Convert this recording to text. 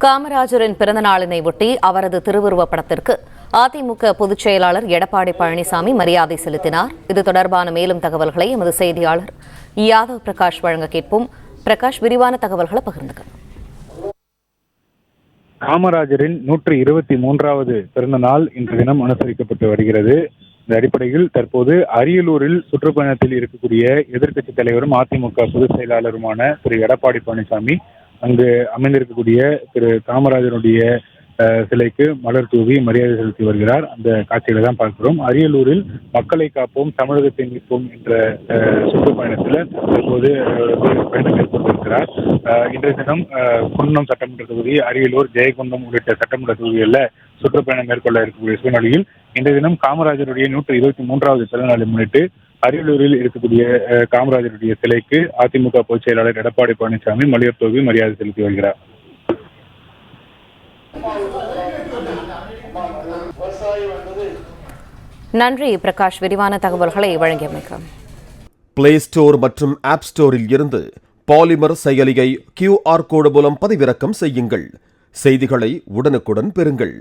காமராஜரின் பிறந்த நாளினை ஒட்டி அவரது திருவுருவப் படத்திற்கு அதிமுக பொதுச் செயலாளர் எடப்பாடி பழனிசாமி மரியாதை செலுத்தினார். இது தொடர்பான மேலும் தகவல்களை எமது செய்தியாளர் யாதவ் பிரகாஷ் வழங்க கேட்போம். பிரகாஷ், விரிவான தகவல்களை பகிர்ந்துக்க. காமராஜரின் 123வது பிறந்த நாள் இன்று தினம் அனுசரிக்கப்பட்டு வருகிறது. இந்த அடிப்படையில் தற்போது அரியலூரில் சுற்றுப்பயணத்தில் இருக்கக்கூடிய எதிர்க்கட்சித் தலைவரும் அதிமுக பொதுச் செயலாளருமான திரு எடப்பாடி பழனிசாமி அங்கு அமைந்திருக்கக்கூடிய திரு காமராஜருடைய சிலைக்கு மலர் தூவி மரியாதை செலுத்தி வருகிறார். அந்த காட்சிகளை தான் பார்க்கிறோம். அரியலூரில் மக்களை காப்போம் தமிழகத்தை மீட்போம் என்ற சுற்றுப்பயணத்தில் தற்போது பயணம் மேற்கொண்டிருக்கிறார். இன்றைய தினம் குன்னம் சட்டமன்ற தொகுதி, அரியலூர், ஜெயங்கொண்டம் உள்ளிட்ட சட்டமன்ற தொகுதிகளில் சுற்றுப்பயணம் மேற்கொள்ள இருக்கக்கூடிய சூழ்நிலையில் இன்றைய தினம் காமராஜருடைய 123வது பிறந்தநாளை முன்னிட்டு அரியலூரில் இருக்கக்கூடிய காமராஜருடைய சிலைக்கு அதிமுக பொதுச் செயலாளர் எடப்பாடி பழனிசாமி மலர் தூவி மரியாதை செலுத்தி வருகிறார். நன்றி பிரகாஷ், விரிவான தகவல்களை வழங்கியமைக்க. பிளே ஸ்டோர் மற்றும் ஆப் ஸ்டோரில் இருந்து பாலிமர் செயலியை QR கோடு மூலம் பதிவிறக்கம் செய்யுங்கள். செய்திகளை உடனுக்குடன் பெறுங்கள்.